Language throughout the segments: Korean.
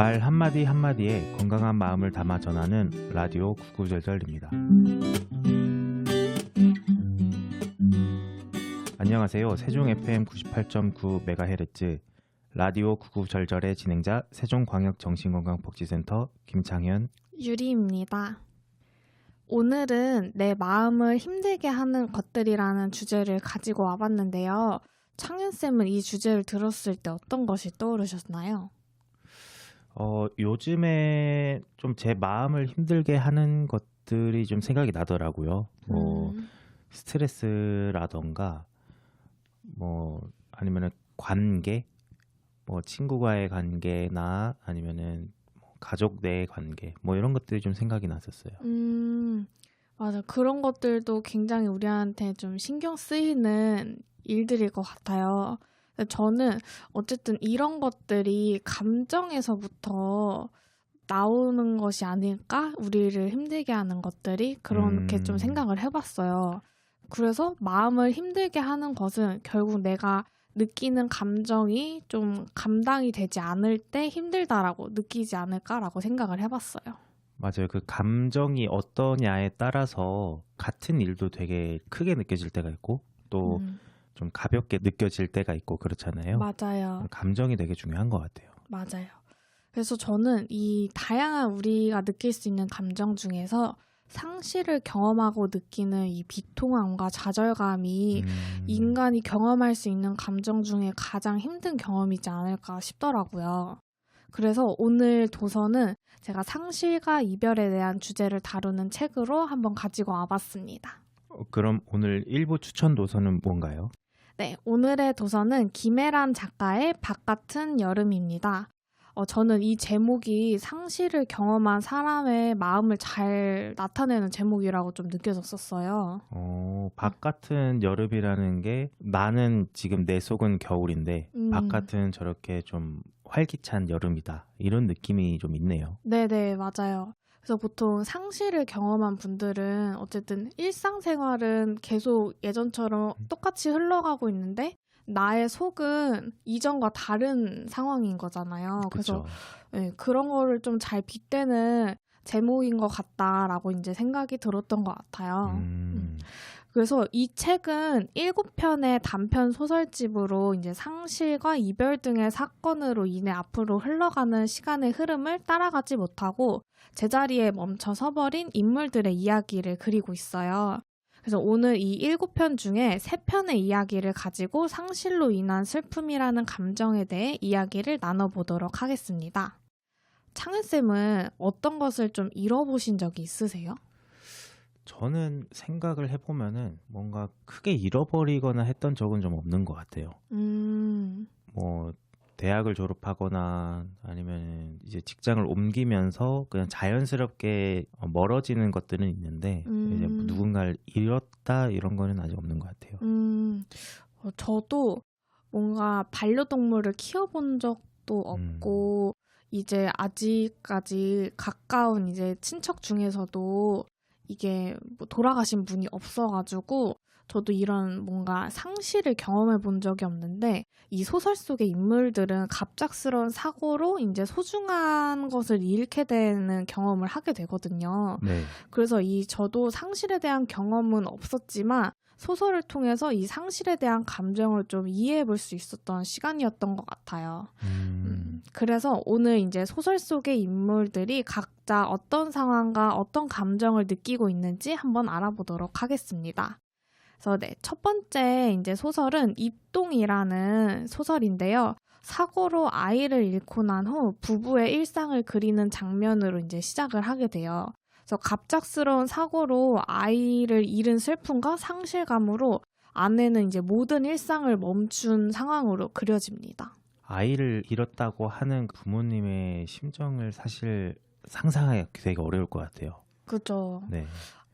말 한마디 한마디에 건강한 마음을 담아 전하는 라디오 구구절절입니다. 안녕하세요. 세종 FM 98.9MHz 라디오 구구절절의 진행자 세종광역정신건강복지센터 김창현 유리입니다. 오늘은 내 마음을 힘들게 하는 것들이라는 주제를 가지고 와봤는데요. 창현쌤은 이 주제를 들었을 때 어떤 것이 떠오르셨나요? 요즘에 좀 제 마음을 힘들게 하는 것들이 좀 생각이 나더라고요. 스트레스라던가 아니면은 관계, 친구와의 관계나 아니면은 가족 내의 관계, 이런 것들이 좀 생각이 났었어요. 맞아. 그런 것들도 굉장히 우리한테 좀 신경 쓰이는 일들일 것 같아요. 저는 어쨌든 이런 것들이 감정에서부터 나오는 것이 아닐까? 우리를 힘들게 하는 것들이 그렇게 좀 생각을 해봤어요. 그래서 마음을 힘들게 하는 것은 결국 내가 느끼는 감정이 좀 감당이 되지 않을 때 힘들다라고 느끼지 않을까라고 생각을 해봤어요. 맞아요. 그 감정이 어떠냐에 따라서 같은 일도 되게 크게 느껴질 때가 있고 또 좀 가볍게 느껴질 때가 있고 그렇잖아요. 맞아요. 감정이 되게 중요한 것 같아요. 맞아요. 그래서 저는 이 다양한 우리가 느낄 수 있는 감정 중에서 상실을 경험하고 느끼는 이 비통함과 좌절감이 인간이 경험할 수 있는 감정 중에 가장 힘든 경험이지 않을까 싶더라고요. 그래서 오늘 도서는 제가 상실과 이별에 대한 주제를 다루는 책으로 한번 가지고 와봤습니다. 그럼 오늘 1부 추천 도서는 뭔가요? 네, 오늘의 도서는 김애란 작가의 바깥은 여름입니다. 저는 이 제목이 상실을 경험한 사람의 마음을 잘 나타내는 제목이라고 좀 느껴졌었어요. 바깥은 여름이라는 게 나는 지금 내 속은 겨울인데 바깥은 저렇게 좀 활기찬 여름이다. 이런 느낌이 좀 있네요. 네네, 맞아요. 그래서 보통 상실을 경험한 분들은 어쨌든 일상생활은 계속 예전처럼 똑같이 흘러가고 있는데 나의 속은 이전과 다른 상황인 거잖아요. 그래서 네, 그런 거를 좀 잘 빗대는 제목인 것 같다라고 이제 생각이 들었던 것 같아요. 그래서 이 책은 7편의 단편 소설집으로 이제 상실과 이별 등의 사건으로 인해 앞으로 흘러가는 시간의 흐름을 따라가지 못하고 제자리에 멈춰 서버린 인물들의 이야기를 그리고 있어요. 그래서 오늘 이 7편 중에 3편의 이야기를 가지고 상실로 인한 슬픔이라는 감정에 대해 이야기를 나눠보도록 하겠습니다. 창은쌤은 어떤 것을 좀 잃어보신 적이 있으세요? 저는 생각을 해보면은 뭔가 크게 잃어버리거나 했던 적은 좀 없는 것 같아요. 대학을 졸업하거나 아니면 이제 직장을 옮기면서 그냥 자연스럽게 멀어지는 것들은 있는데 이제 누군가를 잃었다 이런 거는 아직 없는 것 같아요. 저도 뭔가 반려동물을 키워본 적도 없고 이제 아직까지 가까운 이제 친척 중에서도 이게 돌아가신 분이 없어가지고 저도 이런 뭔가 상실을 경험해 본 적이 없는데 이 소설 속의 인물들은 갑작스러운 사고로 이제 소중한 것을 잃게 되는 경험을 하게 되거든요. 네. 그래서 저도 상실에 대한 경험은 없었지만 소설을 통해서 이 상실에 대한 감정을 좀 이해해 볼 수 있었던 시간이었던 것 같아요. 그래서 오늘 이제 소설 속의 인물들이 각자 어떤 상황과 어떤 감정을 느끼고 있는지 한번 알아보도록 하겠습니다. 그래서 첫 번째 이제 소설은 입동이라는 소설인데요. 사고로 아이를 잃고 난 후 부부의 일상을 그리는 장면으로 이제 시작을 하게 돼요. 그래서 갑작스러운 사고로 아이를 잃은 슬픔과 상실감으로 아내는 이제 모든 일상을 멈춘 상황으로 그려집니다. 아이를 잃었다고 하는 부모님의 심정을 사실 상상하기 되게 어려울 것 같아요. 그죠. 네.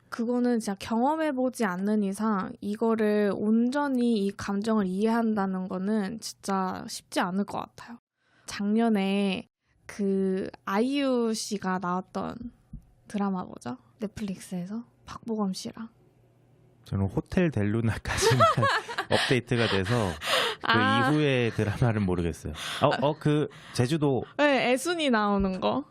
그거는 진짜 경험해보지 않는 이상 이거를 온전히 이 감정을 이해한다는 거는 진짜 쉽지 않을 것 같아요. 작년에 그 아이유 씨가 나왔던 드라마 뭐죠? 넷플릭스에서 박보검 씨랑 저는 호텔 델루나까지만 업데이트가 돼서 그 이후의 드라마는 모르겠어요. 그 제주도 네, 애순이 나오는 거.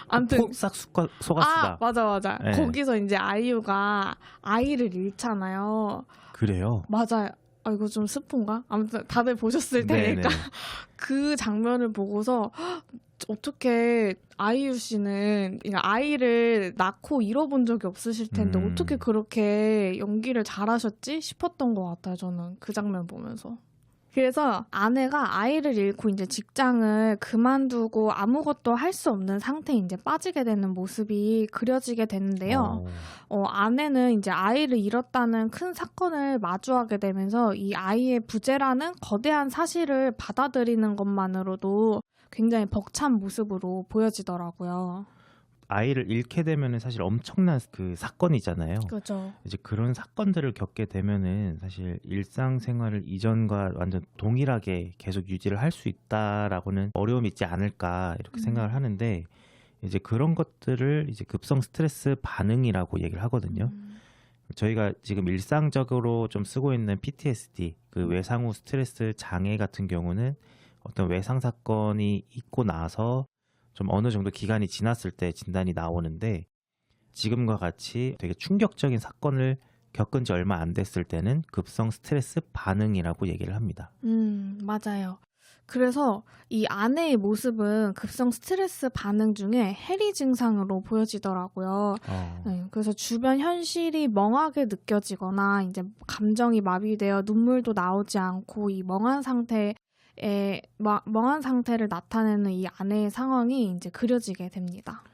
아무튼 폭삭 속았수다. 맞아. 네. 거기서 이제 아이유가 아이를 잃잖아요. 그래요? 맞아요. 이거 좀 스폰가? 아무튼 다들 보셨을 테니까 그 장면을 보고서 어떻게 아이유 씨는 아이를 낳고 잃어본 적이 없으실 텐데 어떻게 그렇게 연기를 잘하셨지 싶었던 것 같아요. 저는 그 장면 보면서. 그래서 아내가 아이를 잃고 이제 직장을 그만두고 아무것도 할 수 없는 상태에 이제 빠지게 되는 모습이 그려지게 되는데요. 아내는 이제 아이를 잃었다는 큰 사건을 마주하게 되면서 이 아이의 부재라는 거대한 사실을 받아들이는 것만으로도 굉장히 벅찬 모습으로 보여지더라고요. 아이를 잃게 되면은 사실 엄청난 그 사건이잖아요. 그렇죠. 이제 그런 사건들을 겪게 되면은 사실 일상생활을 이전과 완전 동일하게 계속 유지를 할 수 있다라고는 어려움이 있지 않을까 이렇게 생각을 하는데 이제 그런 것들을 이제 급성 스트레스 반응이라고 얘기를 하거든요. 저희가 지금 일상적으로 좀 쓰고 있는 PTSD, 그 외상 후 스트레스 장애 같은 경우는 어떤 외상 사건이 있고 나서 좀 어느 정도 기간이 지났을 때 진단이 나오는데 지금과 같이 되게 충격적인 사건을 겪은 지 얼마 안 됐을 때는 급성 스트레스 반응이라고 얘기를 합니다. 맞아요. 그래서 이 아내의 모습은 급성 스트레스 반응 중에 해리 증상으로 보여지더라고요. 네, 그래서 주변 현실이 멍하게 느껴지거나 이제 감정이 마비되어 눈물도 나오지 않고 이 멍한 상태를 나타내는 이 아내의 상황이 이제 그려지게 됩니다.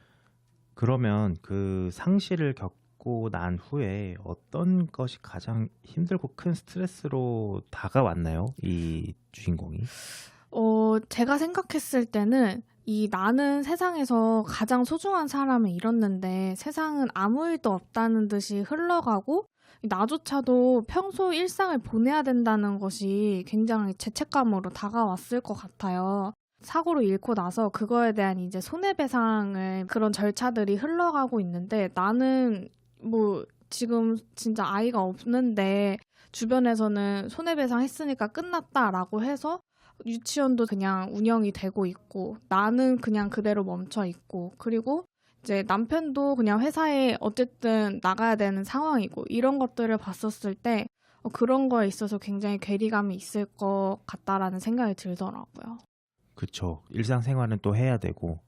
그러면 그 상실을 겪고 난 후에 어떤 것이 가장 힘들고 큰 스트레스로 다가왔나요? 이 주인공이? 제가 생각했을 때는 나는 세상에서 가장 소중한 사람을 잃었는데 세상은 아무 일도 없다는 듯이 흘러가고 나조차도 평소 일상을 보내야 된다는 것이 굉장히 죄책감으로 다가왔을 것 같아요. 사고로 잃고 나서 그거에 대한 이제 손해배상을 그런 절차들이 흘러가고 있는데 나는 지금 진짜 아이가 없는데 주변에서는 손해배상 했으니까 끝났다라고 해서 유치원도 그냥 운영이 되고 있고 나는 그냥 그대로 멈춰 있고 그리고 이제 남편도 그냥 회사에 어쨌든 나가야 되는 상황이고 이런 것들을 봤었을 때 그런 거에 있어서 굉장히 괴리감이 있을 것 같다라는 생각이 들더라고요. 그렇죠. 일상생활은 또 해야 되고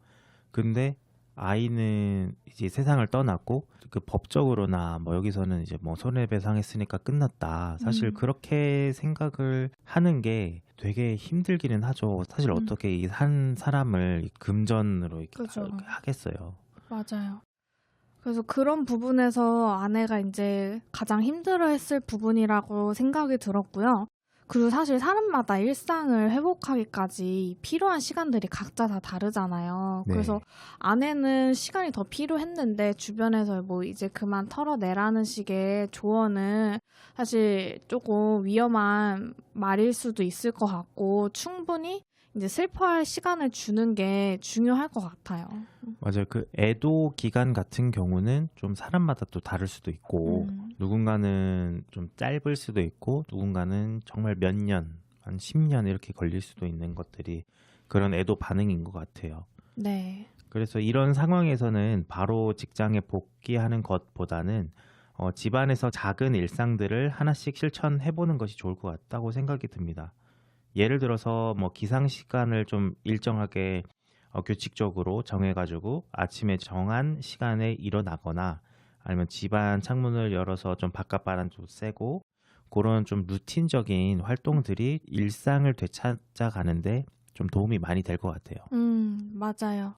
근데 아이는 이제 세상을 떠났고 그 법적으로나 여기서는 이제 손해배상했으니까 끝났다. 사실 그렇게 생각을 하는 게 되게 힘들기는 하죠. 사실 어떻게 이 한 사람을 금전으로 이렇게 하겠어요. 맞아요. 그래서 그런 부분에서 아내가 이제 가장 힘들어했을 부분이라고 생각이 들었고요. 그리고 사실 사람마다 일상을 회복하기까지 필요한 시간들이 각자 다 다르잖아요. 네. 그래서 아내는 시간이 더 필요했는데 주변에서 이제 그만 털어내라는 식의 조언은 사실 조금 위험한 말일 수도 있을 것 같고 충분히 이제 슬퍼할 시간을 주는 게 중요할 것 같아요. 맞아요. 그 애도 기간 같은 경우는 좀 사람마다 또 다를 수도 있고 누군가는 좀 짧을 수도 있고 누군가는 정말 몇 년, 한 10년 이렇게 걸릴 수도 있는 것들이 그런 애도 반응인 것 같아요. 네. 그래서 이런 상황에서는 바로 직장에 복귀하는 것보다는 집안에서 작은 일상들을 하나씩 실천해보는 것이 좋을 것 같다고 생각이 듭니다. 예를 들어서 기상 시간을 좀 일정하게 규칙적으로 정해가지고 아침에 정한 시간에 일어나거나 아니면 집안 창문을 열어서 좀 바깥바람 좀 쐬고 그런 좀 루틴적인 활동들이 일상을 되찾아가는데 좀 도움이 많이 될 것 같아요. 맞아요.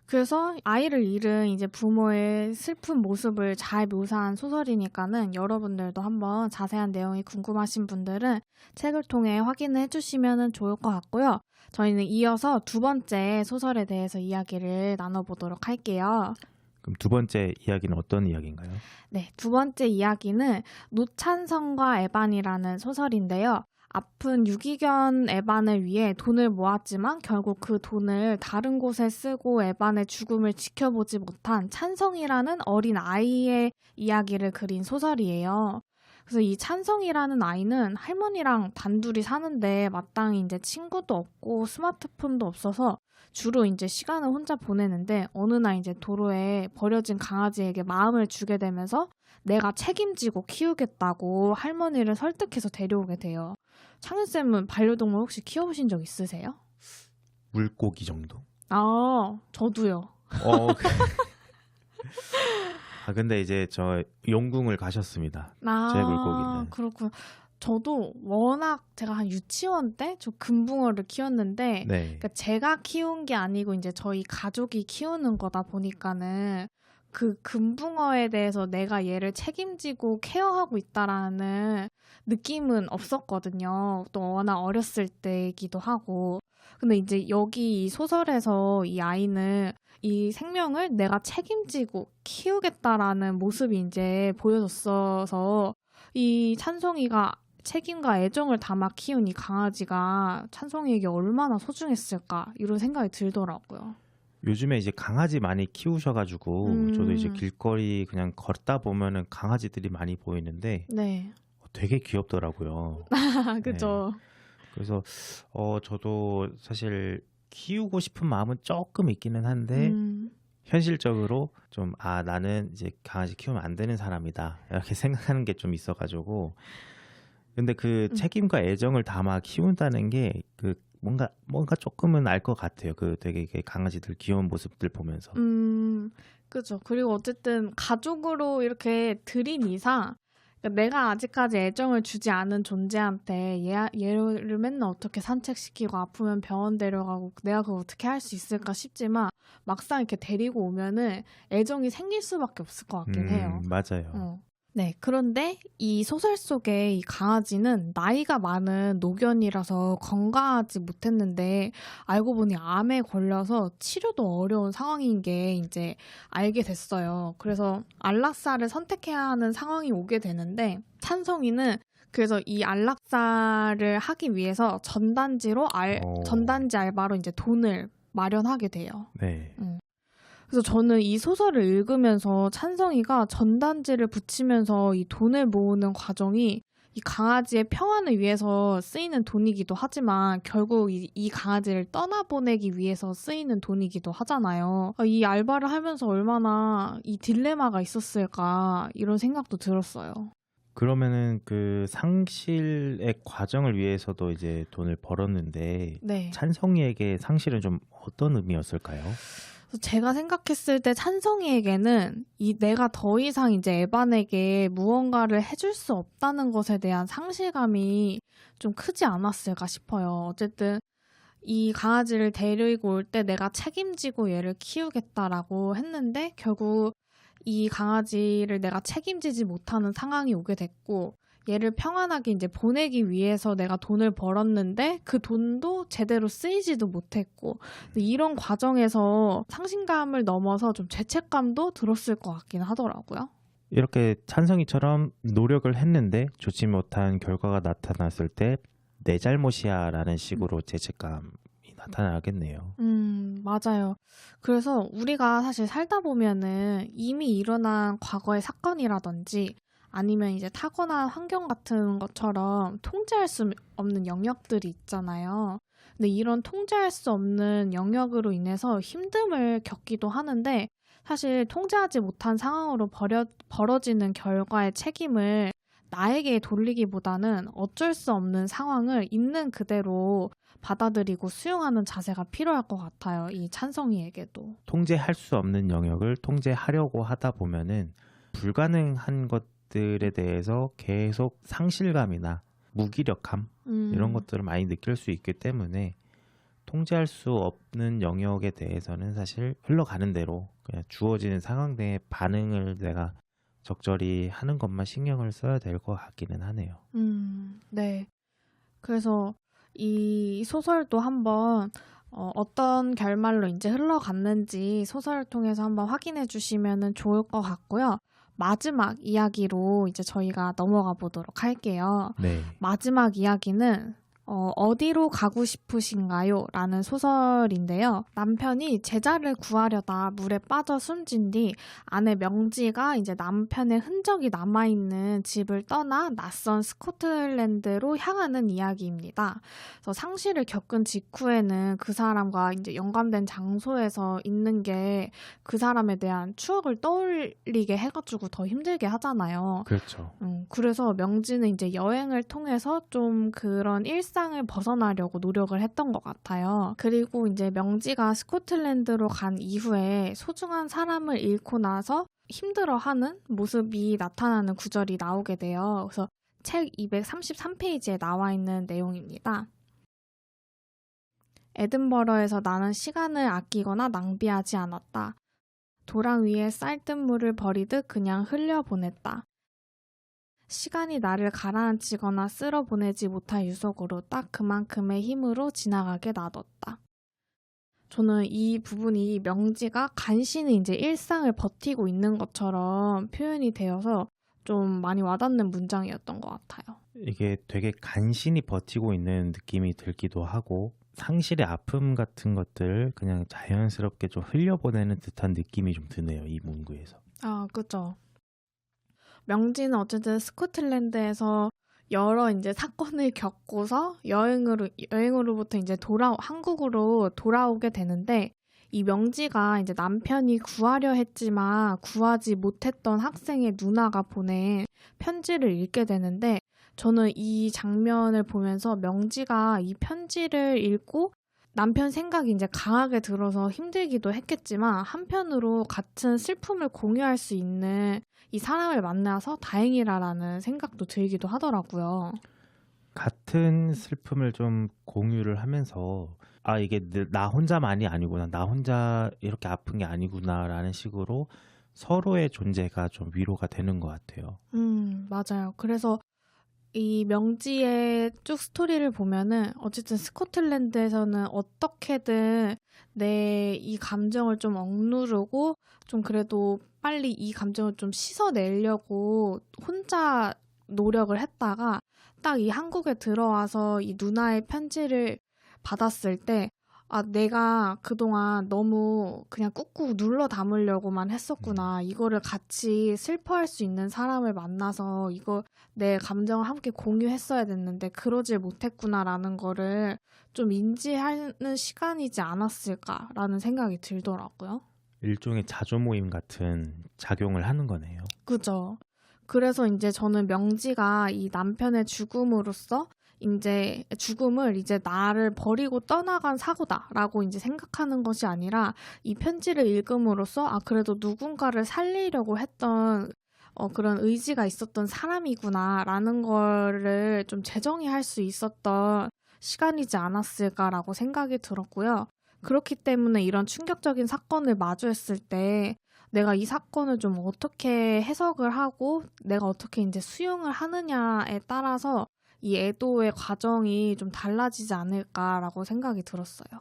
그래서 아이를 잃은 이제 부모의 슬픈 모습을 잘 묘사한 소설이니까는 여러분들도 한번 자세한 내용이 궁금하신 분들은 책을 통해 확인을 해주시면 좋을 것 같고요. 저희는 이어서 두 번째 소설에 대해서 이야기를 나눠보도록 할게요. 그럼 두 번째 이야기는 어떤 이야기인가요? 네, 두 번째 이야기는 노찬성과 에반이라는 소설인데요. 아픈 유기견 에반을 위해 돈을 모았지만 결국 그 돈을 다른 곳에 쓰고 에반의 죽음을 지켜보지 못한 찬성이라는 어린 아이의 이야기를 그린 소설이에요. 그래서 이 찬성이라는 아이는 할머니랑 단둘이 사는데 마땅히 이제 친구도 없고 스마트폰도 없어서 주로 이제 시간을 혼자 보내는데 어느 날 이제 도로에 버려진 강아지에게 마음을 주게 되면서 내가 책임지고 키우겠다고 할머니를 설득해서 데려오게 돼요. 창윤 쌤은 반려동물 혹시 키워보신 적 있으세요? 물고기 정도. 아, 저도요. 근데 이제 저 용궁을 가셨습니다. 제 물고기는. 그렇군. 저도 워낙 제가 한 유치원 때 저 금붕어를 키웠는데 네. 그러니까 제가 키운 게 아니고 이제 저희 가족이 키우는 거다 보니까는 그 금붕어에 대해서 내가 얘를 책임지고 케어하고 있다라는 느낌은 없었거든요. 또 워낙 어렸을 때이기도 하고. 근데 이제 여기 이 소설에서 이 아이는 이 생명을 내가 책임지고 키우겠다라는 모습이 이제 보여줬어서 이 찬송이가 책임과 애정을 담아 키운 이 강아지가 찬송이에게 얼마나 소중했을까 이런 생각이 들더라고요. 요즘에 이제 강아지 많이 키우셔가지고 저도 이제 음, 길거리 그냥 걷다 보면은 강아지들이 많이 보이는데 네. 되게 귀엽더라고요. 네. 그죠. 그래서 저도 사실 키우고 싶은 마음은 조금 있기는 한데 음, 현실적으로 좀 나는 이제 강아지 키우면 안 되는 사람이다 이렇게 생각하는 게 좀 있어가지고 근데 그 음, 책임과 애정을 담아 키운다는 게 그 뭔가 조금은 알 것 같아요. 그 되게 이렇게 강아지들 귀여운 모습들 보면서. 그죠. 그리고 어쨌든 가족으로 이렇게 들인 이상 그러니까 내가 아직까지 애정을 주지 않은 존재한테 얘를 맨날 어떻게 산책시키고 아프면 병원 데려가고 내가 그걸 어떻게 할 수 있을까 싶지만 막상 이렇게 데리고 오면은 애정이 생길 수밖에 없을 것 같긴 해요. 맞아요. 네, 그런데 이 소설 속의 이 강아지는 나이가 많은 노견이라서 건강하지 못했는데 알고 보니 암에 걸려서 치료도 어려운 상황인 게 이제 알게 됐어요. 그래서 안락사를 선택해야 하는 상황이 오게 되는데 찬성이는 그래서 이 안락사를 하기 위해서 전단지 알바로 이제 돈을 마련하게 돼요. 네. 그래서 저는 이 소설을 읽으면서 찬성이가 전단지를 붙이면서 이 돈을 모으는 과정이 이 강아지의 평안을 위해서 쓰이는 돈이기도 하지만 결국 이 강아지를 떠나보내기 위해서 쓰이는 돈이기도 하잖아요. 이 알바를 하면서 얼마나 이 딜레마가 있었을까 이런 생각도 들었어요. 그러면은 그 상실의 과정을 위해서도 이제 돈을 벌었는데 네. 찬성이에게 상실은 좀 어떤 의미였을까요? 그래서 제가 생각했을 때 찬성이에게는 내가 더 이상 이제 에반에게 무언가를 해줄 수 없다는 것에 대한 상실감이 좀 크지 않았을까 싶어요. 어쨌든 이 강아지를 데리고 올 때 내가 책임지고 얘를 키우겠다라고 했는데 결국 이 강아지를 내가 책임지지 못하는 상황이 오게 됐고 얘를 평안하게 이제 보내기 위해서 내가 돈을 벌었는데 그 돈도 제대로 쓰이지도 못했고 이런 과정에서 상실감을 넘어서 좀 죄책감도 들었을 것 같긴 하더라고요. 이렇게 찬성이처럼 노력을 했는데 좋지 못한 결과가 나타났을 때 내 잘못이야라는 식으로 죄책감이 나타나겠네요. 맞아요. 그래서 우리가 사실 살다 보면은 이미 일어난 과거의 사건이라든지 아니면 이제 타고난 환경 같은 것처럼 통제할 수 없는 영역들이 있잖아요. 근데 이런 통제할 수 없는 영역으로 인해서 힘듦을 겪기도 하는데 사실 통제하지 못한 상황으로 벌어지는 결과의 책임을 나에게 돌리기보다는 어쩔 수 없는 상황을 있는 그대로 받아들이고 수용하는 자세가 필요할 것 같아요. 이 찬성이에게도. 통제할 수 없는 영역을 통제하려고 하다 보면은 불가능한 것들에 대해서 계속 상실감이나 무기력함 이런 것들을 많이 느낄 수 있기 때문에 통제할 수 없는 영역에 대해서는 사실 흘러가는 대로 그냥 주어지는 상황 내에 반응을 내가 적절히 하는 것만 신경을 써야 될 것 같기는 하네요. 네. 그래서 이 소설도 한번 어떤 결말로 이제 흘러갔는지 소설을 통해서 한번 확인해 주시면 좋을 것 같고요. 마지막 이야기로 이제 저희가 넘어가 보도록 할게요. 네. 마지막 이야기는 어디로 가고 싶으신가요? 라는 소설인데요. 남편이 제자를 구하려다 물에 빠져 숨진 뒤 아내 명지가 이제 남편의 흔적이 남아있는 집을 떠나 낯선 스코틀랜드로 향하는 이야기입니다. 그래서 상실을 겪은 직후에는 그 사람과 이제 연관된 장소에서 있는 게 그 사람에 대한 추억을 떠올리게 해가지고 더 힘들게 하잖아요. 그렇죠. 그래서 명지는 이제 여행을 통해서 좀 그런 일상을 벗어나려고 노력을 했던 것 같아요. 그리고 이제 명지가 스코틀랜드로 간 이후에 소중한 사람을 잃고 나서 힘들어하는 모습이 나타나는 구절이 나오게 돼요. 그래서 책 233페이지에 나와 있는 내용입니다. 에든버러에서 나는 시간을 아끼거나 낭비하지 않았다. 도랑 위에 쌀뜨물을 버리듯 그냥 흘려보냈다. 시간이 나를 가라앉히거나 쓸어보내지 못할 유속으로 딱 그만큼의 힘으로 지나가게 놔뒀다. 저는 이 부분이 명지가 간신히 이제 일상을 버티고 있는 것처럼 표현이 되어서 좀 많이 와닿는 문장이었던 것 같아요. 이게 되게 간신히 버티고 있는 느낌이 들기도 하고 상실의 아픔 같은 것들 그냥 자연스럽게 좀 흘려보내는 듯한 느낌이 좀 드네요. 이 문구에서. 아, 그죠. 명지는 어쨌든 스코틀랜드에서 여러 이제 사건을 겪고서 여행으로부터 이제 한국으로 돌아오게 되는데 이 명지가 이제 남편이 구하려 했지만 구하지 못했던 학생의 누나가 보낸 편지를 읽게 되는데 저는 이 장면을 보면서 명지가 이 편지를 읽고 남편 생각이 이제 강하게 들어서 힘들기도 했겠지만 한편으로 같은 슬픔을 공유할 수 있는 이 사람을 만나서 다행이라라는 생각도 들기도 하더라고요. 같은 슬픔을 좀 공유를 하면서 아 이게 나 혼자만이 아니구나. 나 혼자 이렇게 아픈 게 아니구나라는 식으로 서로의 존재가 좀 위로가 되는 것 같아요. 맞아요. 그래서 이 명지의 쭉 스토리를 보면은 어쨌든 스코틀랜드에서는 어떻게든 내 이 감정을 좀 억누르고 좀 그래도 빨리 이 감정을 좀 씻어내려고 혼자 노력을 했다가 딱 이 한국에 들어와서 이 누나의 편지를 받았을 때 아, 내가 그동안 너무 그냥 꾹꾹 눌러 담으려고만 했었구나. 이거를 같이 슬퍼할 수 있는 사람을 만나서 이거 내 감정을 함께 공유했어야 됐는데 그러질 못했구나라는 거를 좀 인지하는 시간이지 않았을까라는 생각이 들더라고요. 일종의 자조 모임 같은 작용을 하는 거네요. 그죠. 그래서 이제 저는 명지가 이 남편의 죽음으로써 이제 죽음을 이제 나를 버리고 떠나간 사고다라고 이제 생각하는 것이 아니라 이 편지를 읽음으로써 아 그래도 누군가를 살리려고 했던 그런 의지가 있었던 사람이구나라는 거를 좀 재정의할 수 있었던 시간이지 않았을까라고 생각이 들었고요. 그렇기 때문에 이런 충격적인 사건을 마주했을 때 내가 이 사건을 좀 어떻게 해석을 하고 내가 어떻게 이제 수용을 하느냐에 따라서 이 애도의 과정이 좀 달라지지 않을까라고 생각이 들었어요.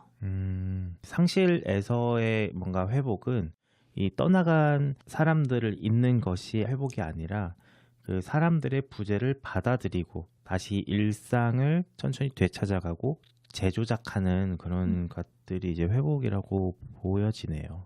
상실에서의 뭔가 회복은 이 떠나간 사람들을 잊는 것이 회복이 아니라 그 사람들의 부재를 받아들이고 다시 일상을 천천히 되찾아가고 재조작하는 그런 것들이 이제 회복이라고 보여지네요.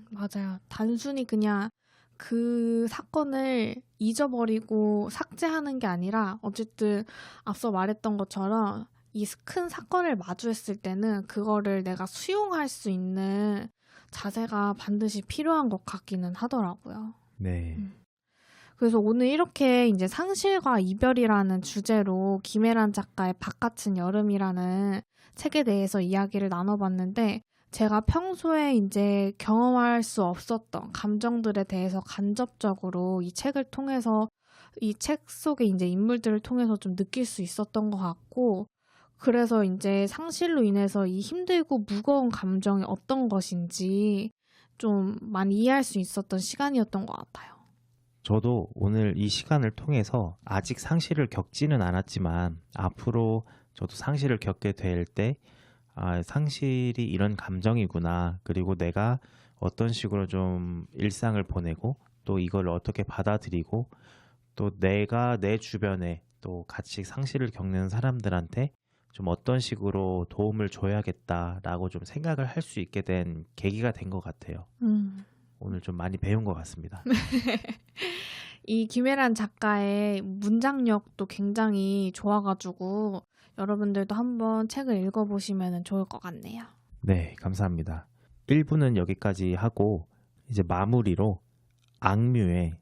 맞아요. 단순히 그냥 그 사건을 잊어버리고 삭제하는 게 아니라 어쨌든 앞서 말했던 것처럼 이 큰 사건을 마주했을 때는 그거를 내가 수용할 수 있는 자세가 반드시 필요한 것 같기는 하더라고요. 네. 그래서 오늘 이렇게 이제 상실과 이별이라는 주제로 김혜란 작가의 바깥은 여름이라는 책에 대해서 이야기를 나눠봤는데 제가 평소에 이제 경험할 수 없었던 감정들에 대해서 간접적으로 이 책을 통해서 이 책 속의 이제 인물들을 통해서 좀 느낄 수 있었던 것 같고 그래서 이제 상실로 인해서 이 힘들고 무거운 감정이 어떤 것인지 좀 많이 이해할 수 있었던 시간이었던 것 같아요. 저도 오늘 이 시간을 통해서 아직 상실을 겪지는 않았지만 앞으로 저도 상실을 겪게 될 때 아, 상실이 이런 감정이구나. 그리고 내가 어떤 식으로 좀 일상을 보내고 또 이걸 어떻게 받아들이고 또 내가 내 주변에 또 같이 상실을 겪는 사람들한테 좀 어떤 식으로 도움을 줘야겠다라고 좀 생각을 할 수 있게 된 계기가 된 것 같아요. 오늘 좀 많이 배운 것 같습니다. 이 김혜란 작가의 문장력도 굉장히 좋아가지고 여러분들도 한번 책을 읽어보시면 좋을 것 같네요. 네, 감사합니다. 1부는 여기까지 하고 이제 마무리로 악뮤의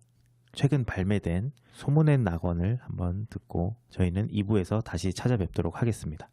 최근 발매된 소문의 낙원을 한번 듣고 저희는 2부에서 다시 찾아뵙도록 하겠습니다.